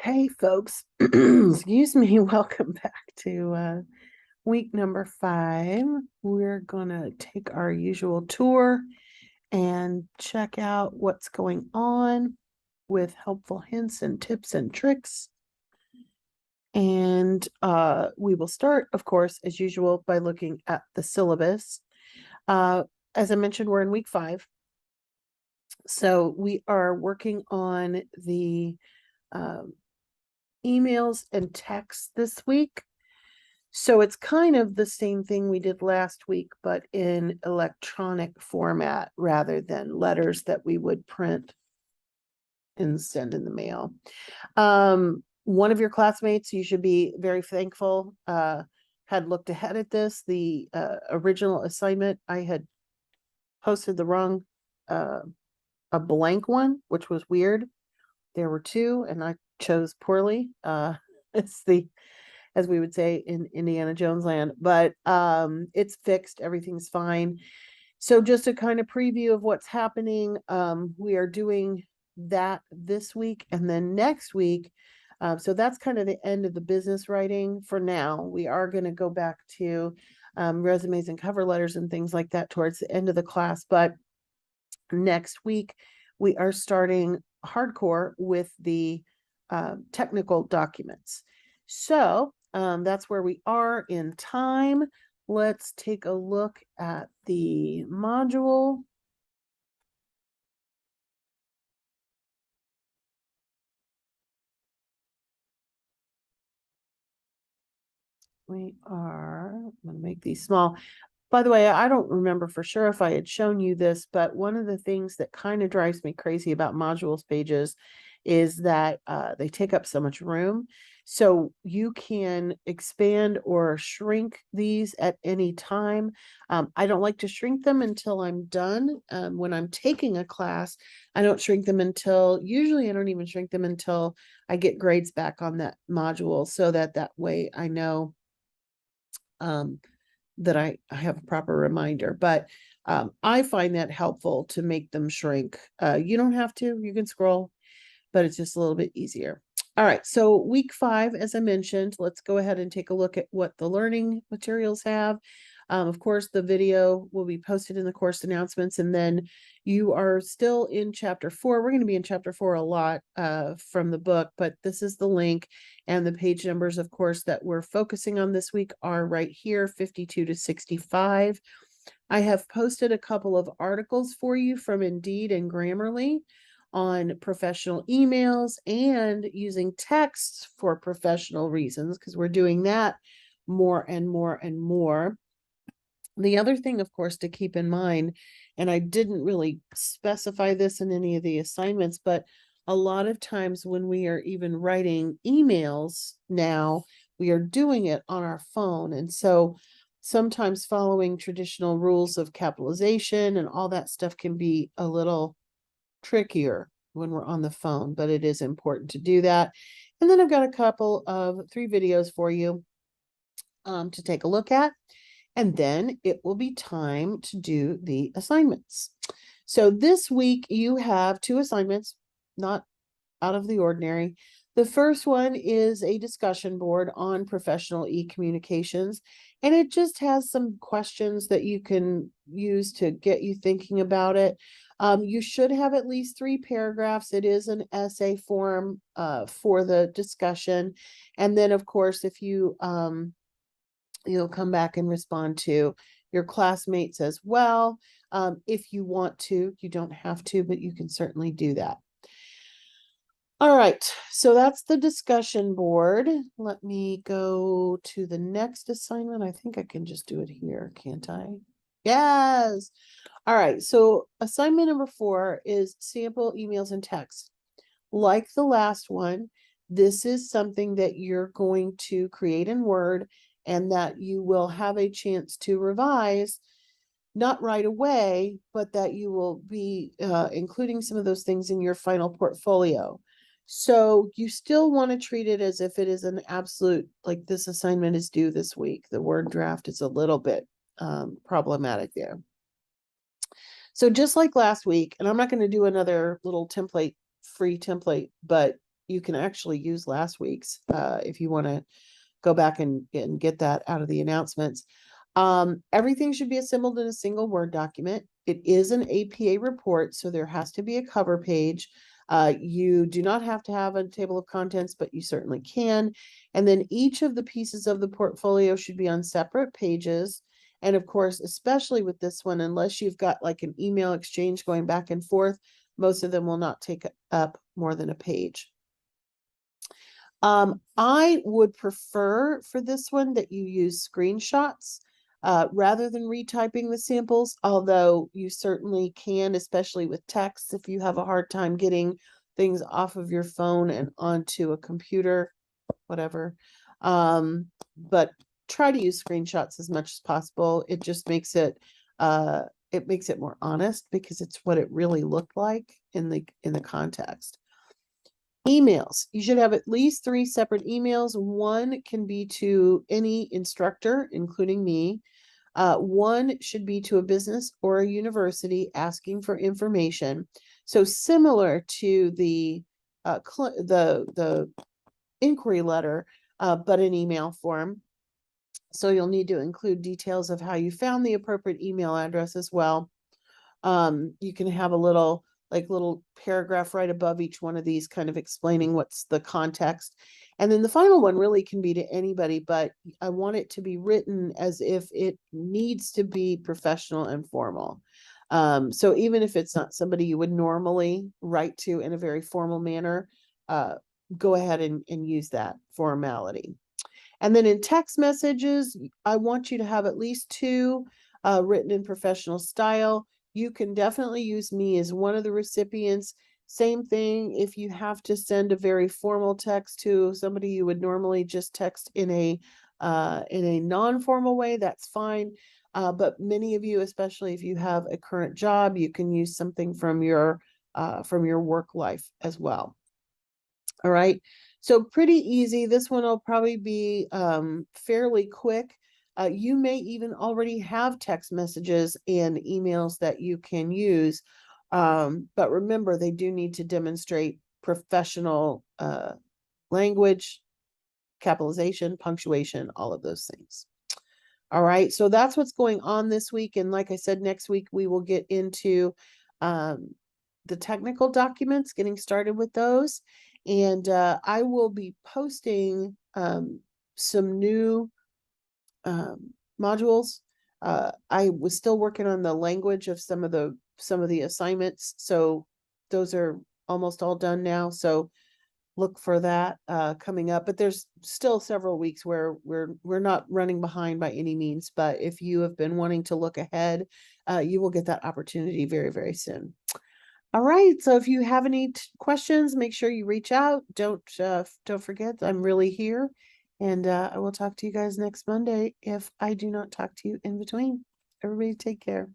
Hey folks, excuse me, welcome back to week number 5. We're gonna take our usual tour and check out what's going on with helpful hints and tips and tricks. And we will start, of course, as usual, by looking at the syllabus. As I mentioned, we're in week 5. So we are working on the emails and texts this week. So it's kind of the same thing we did last week, but in electronic format rather than letters that we would print and send in the mail. One of your classmates, you should be very thankful, had looked ahead at this. The original assignment, I had posted the wrong, a blank one, which was weird. There were 2, and I chose poorly. It's the, as we would say in Indiana Jones land, but it's fixed. Everything's fine. So just a kind of preview of what's happening. We are doing that this week and then next week. So that's kind of the end of the business writing for now. We are going to go back to resumes and cover letters and things like that towards the end of the class. But next week, we are starting hardcore with the technical documents. So that's where we are in time. Let's take a look at the module. We are, I'm going to make these small. By the way, I don't remember for sure if I had shown you this, but one of the things that kind of drives me crazy about modules pages is that they take up so much room. So you can expand or shrink these at any time. I don't like to shrink them until I'm done. When I'm taking a class, I don't shrink them until, usually I don't even shrink them until I get grades back on that module, so that way I know that I have a proper reminder. But I find that helpful to make them shrink. You don't have to, you can scroll, but it's just a little bit easier. All right, so week 5, as I mentioned, let's go ahead and take a look at what the learning materials have. Of course, the video will be posted in the course announcements, and then you are still in chapter 4. We're going to be in chapter 4 a lot from the book, but this is the link, and the page numbers, of course, that we're focusing on this week are right here, 52 to 65. I have posted a couple of articles for you from Indeed and Grammarly on professional emails and using texts for professional reasons, because we're doing that more and more and more. The other thing, of course, to keep in mind, and I didn't really specify this in any of the assignments, but a lot of times when we are even writing emails now, we are doing it on our phone. And so sometimes following traditional rules of capitalization and all that stuff can be a little trickier when we're on the phone, but it is important to do that. And then I've got a couple of 3 videos for you to take a look at. And then it will be time to do the assignments. So this week you have 2 assignments, not out of the ordinary. The first one is a discussion board on professional e-communications, and it just has some questions that you can use to get you thinking about it. You should have at least 3 paragraphs. It is an essay form for the discussion. And then, of course, if you you'll come back and respond to your classmates as well. If you want to, you don't have to, but you can certainly do that. All right, so that's the discussion board. Let me go to the next assignment. I think I can just do it here, can't I? Yes. All right, so assignment number 4 is sample emails and texts. Like the last one, this is something that you're going to create in Word and that you will have a chance to revise, not right away, but that you will be including some of those things in your final portfolio. So you still want to treat it as if it is an absolute, like this assignment is due this week. The Word draft is a little bit problematic there. So just like last week, and I'm not going to do another little template, free template, but you can actually use last week's if you want to go back and get that out of the announcements. Everything should be assembled in a single Word document. It is an APA report, so there has to be a cover page. You do not have to have a table of contents, but you certainly can. And then each of the pieces of the portfolio should be on separate pages. And of course, especially with this one, unless you've got like an email exchange going back and forth, most of them will not take up more than a page. I would prefer for this one that you use screenshots rather than retyping the samples, although you certainly can, especially with text, if you have a hard time getting things off of your phone and onto a computer, whatever. But try to use screenshots as much as possible. It just makes it more honest because it's what it really looked like in the context. Emails. You should have at least 3 separate emails. One can be to any instructor, including me. One should be to a business or a university asking for information. So similar to the inquiry letter, but in email form. So you'll need to include details of how you found the appropriate email address as well. You can have a little paragraph right above each one of these kind of explaining what's the context. And then the final one really can be to anybody, but I want it to be written as if it needs to be professional and formal. So even if it's not somebody you would normally write to in a very formal manner, go ahead and use that formality. And then in text messages, I want you to have at least 2 written in professional style. You can definitely use me as one of the recipients. Same thing if you have to send a very formal text to somebody you would normally just text in a non-formal way, that's fine. But many of you, especially if you have a current job, you can use something from your work life as well. All right, so pretty easy. This one will probably be fairly quick. You may even already have text messages and emails that you can use. But remember, they do need to demonstrate professional language, capitalization, punctuation, all of those things. All right, so that's what's going on this week. And like I said, next week we will get into the technical documents, getting started with those. And I will be posting some new modules. I was still working on the language of some of the assignments, so those are almost all done now. So look for that coming up. But there's still several weeks where we're not running behind by any means. But if you have been wanting to look ahead, you will get that opportunity very, very soon. All right. So if you have any questions, make sure you reach out. Don't forget, I'm really here. And I will talk to you guys next Monday if I do not talk to you in between. Everybody take care.